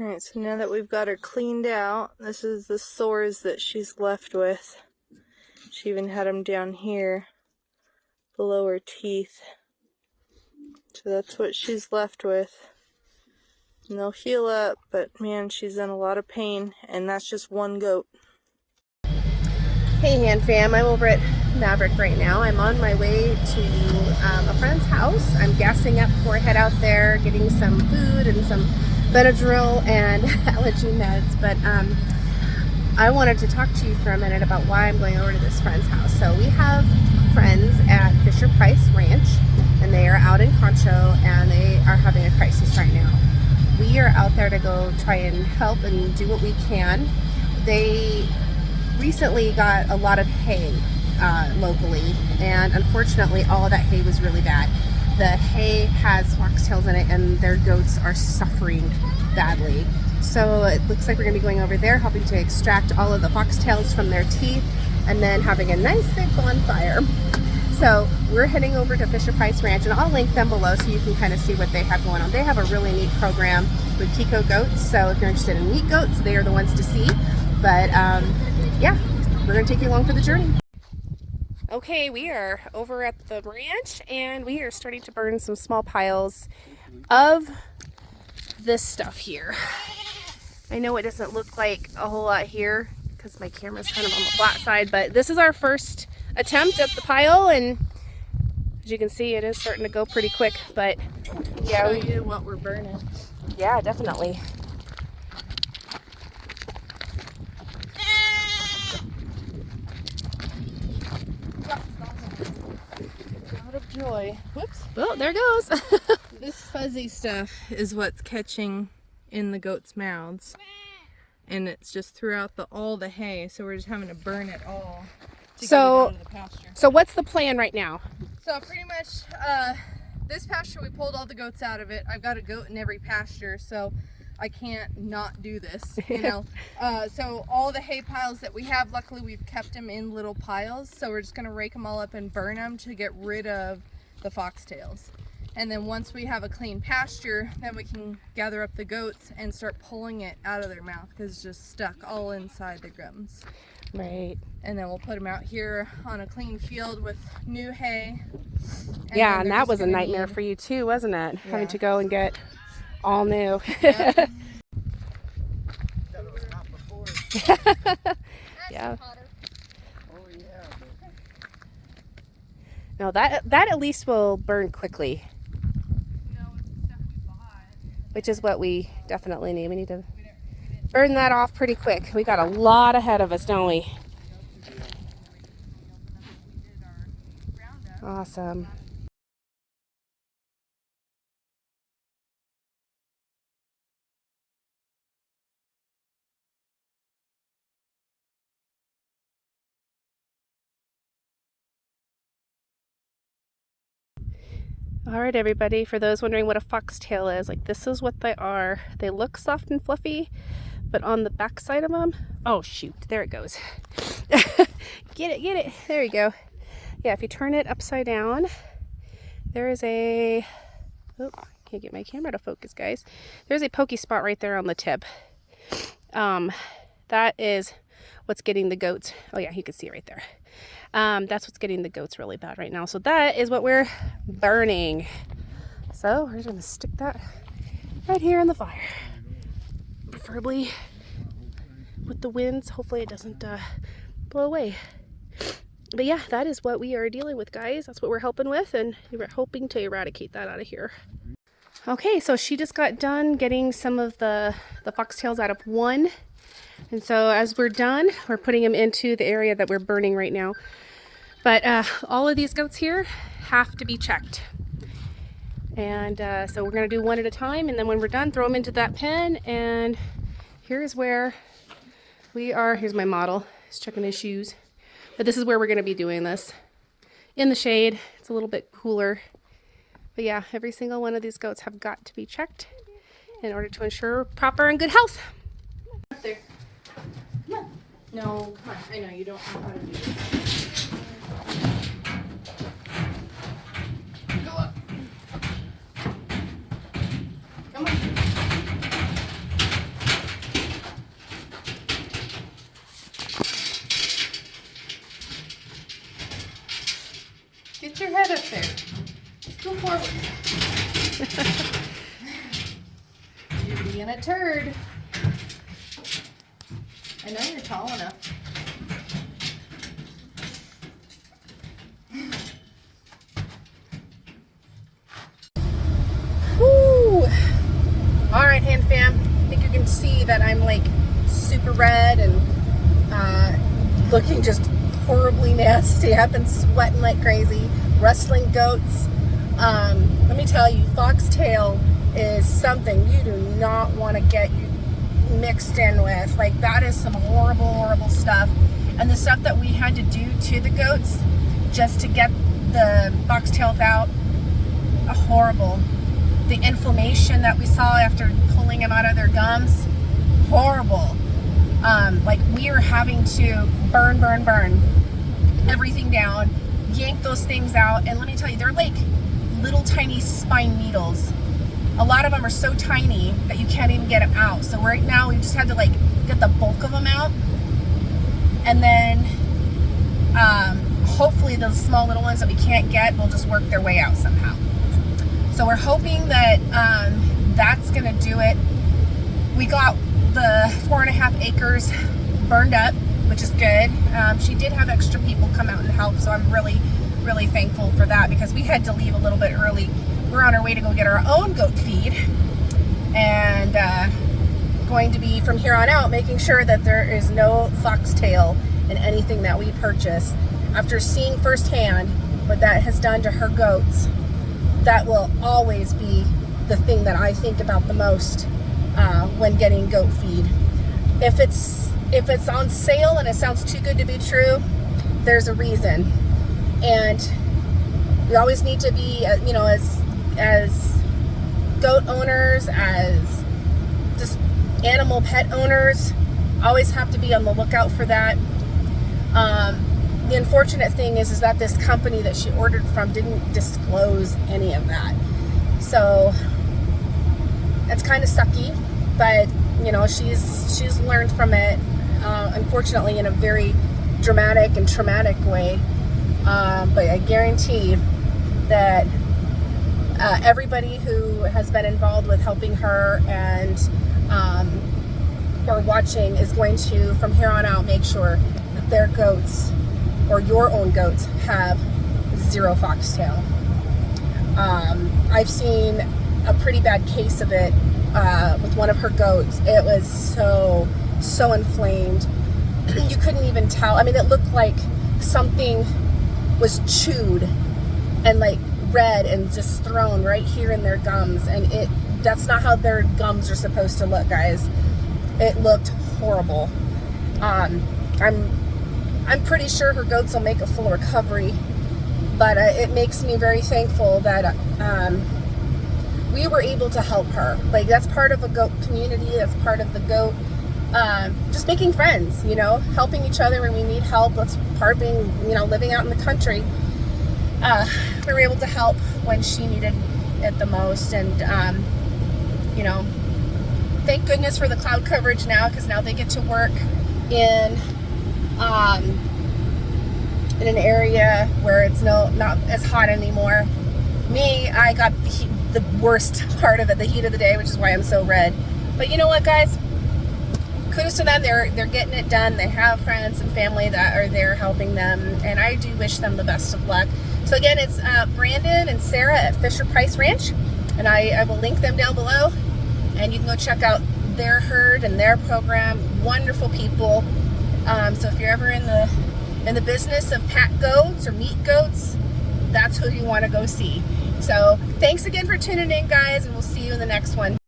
Alright, so now that we've got her cleaned out, this is the sores that she's left with. She even had them down here, below her teeth. So that's what she's left with. And they'll heal up, but man, she's in a lot of pain, and that's just one goat. Hey Hand Fam, I'm over at Maverick right now. I'm on my way to a friend's house. I'm gassing up before I head out there, getting some food and some Benadryl and allergy meds. But I wanted to talk to you for a minute about why I'm going over to this friend's house. So we have friends at Fisher Price Ranch, and they are out in Concho, and they are having a crisis right now. We are out there to go try and help and do what we can. They recently got a lot of hay locally, and unfortunately all of that hay was really bad. The hay has foxtails in it, and their goats are suffering badly. So it looks like we're going to be going over there, helping to extract all of the foxtails from their teeth, and then having a nice big bonfire. So we're heading over to Fisher Price Ranch, and I'll link them below so you can kind of see what they have going on. They have a really neat program with Kiko goats, so if you're interested in meat goats, they are the ones to see. But yeah, we're going to take you along for the journey. Okay, we are over at the ranch, and we are starting to burn some small piles of this stuff here. I know it doesn't look like a whole lot here because my camera's kind of on the flat side, but this is our first attempt at the pile, and as you can see, it is starting to go pretty quick. But yeah, Show you what we're burning. Yeah, definitely. Out of joy. Whoops. Well, there goes. This fuzzy stuff is what's catching in the goats' mouths, and it's just throughout all the hay, so we're just having to burn it all to get it down to the pasture. So what's the plan right now? So pretty much this pasture, we pulled all the goats out of it. I've got a goat in every pasture, so I can't not do this, you know. So all the hay piles that we have, luckily we've kept them in little piles, so we're just going to rake them all up and burn them to get rid of the foxtails. And then once we have a clean pasture, then we can gather up the goats and start pulling it out of their mouth because it's just stuck all inside the gums. Right. And then we'll put them out here on a clean field with new hay. Yeah, and that was a nightmare for you too, wasn't it? Yeah. Having to go and get all new. Yep. Yeah. No, that at least will burn quickly. Which is what we definitely need. We need to burn that off pretty quick. We got a lot ahead of us, don't we? Awesome. All right, everybody, for those wondering what a foxtail is, like this is what they are. They look soft and fluffy, but on the back side of them, oh shoot, there it goes. Get it, there you go. Yeah, if you turn it upside down, there is a, oh, can't get my camera to focus, guys. There's a pokey spot right there on the tip. That is what's getting the goats, oh yeah, you can see it right there. That's what's getting the goats really bad right now. So that is what we're burning. So we're gonna stick that right here in the fire. Preferably with the winds. Hopefully it doesn't blow away. But yeah, that is what we are dealing with, guys. That's what we're helping with, and we're hoping to eradicate that out of here. Okay, so she just got done getting some of the foxtails out of one. And so as we're done, we're putting them into the area that we're burning right now. But all of these goats here have to be checked. And so we're going to do one at a time, and then when we're done, throw them into that pen. And here's where we are. Here's my model. He's checking his shoes. But this is where we're going to be doing this. In the shade. It's a little bit cooler. But yeah, every single one of these goats have got to be checked in order to ensure proper and good health. Up there. Come on. No, come on. I know you don't know how to do this. Go up. Come on. You're being a turd. I know you're tall enough. Woo! All right, hand fam. I think you can see that I'm like super red and looking just horribly nasty. I've been sweating like crazy, wrestling goats. Let me tell you, foxtail is something you do not want to get you mixed in with. Like, that is some horrible, horrible stuff. And the stuff that we had to do to the goats just to get the foxtails out, horrible. The inflammation that we saw after pulling them out of their gums, horrible. Like, we were having to burn everything down, yank those things out, and let me tell you, they're like little tiny spine needles. A lot of them are so tiny that you can't even get them out. So right now we just had to like get the bulk of them out, and then hopefully those small little ones that we can't get will just work their way out somehow. So we're hoping that that's gonna do it. We got the 4.5 acres burned up, which is good. She did have extra people come out and help, so I'm really thankful for that, because we had to leave a little bit early. We're on our way to go get our own goat feed, and going to be from here on out making sure that there is no foxtail in anything that we purchase. After seeing firsthand what that has done to her goats, that will always be the thing that I think about the most when getting goat feed. If it's on sale and it sounds too good to be true, there's a reason. And we always need to be, you know, as goat owners, as just animal pet owners, always have to be on the lookout for that. The unfortunate thing is that this company that she ordered from didn't disclose any of that. So it's kind of sucky, but you know, she's learned from it, unfortunately in a very dramatic and traumatic way. But I guarantee that everybody who has been involved with helping her and or watching is going to, from here on out, make sure that their goats or your own goats have zero foxtail. I've seen a pretty bad case of it with one of her goats. It was so inflamed. You couldn't even tell. I mean, it looked like something was chewed and like red and just thrown right here in their gums, and that's not how their gums are supposed to look, guys. It looked horrible. I'm pretty sure her goats will make a full recovery, but it makes me very thankful that we were able to help her. Like, that's part of a goat community. That's part of the goat, just making friends, you know, helping each other when we need help. That's part of being, you know, living out in the country. We were able to help when she needed it the most, and you know, thank goodness for the cloud coverage now, because now they get to work in an area where it's not as hot anymore. Me, I got the worst part of it, the heat of the day, which is why I'm so red. But you know what, guys? Kudos to them. They're getting it done. They have friends and family that are there helping them, and I do wish them the best of luck. So again, it's Brandon and Sarah at Fisher Price Ranch, and I will link them down below, and you can go check out their herd and their program. Wonderful people. So if you're ever in the business of pack goats or meat goats, that's who you want to go see. So thanks again for tuning in, guys, and we'll see you in the next one.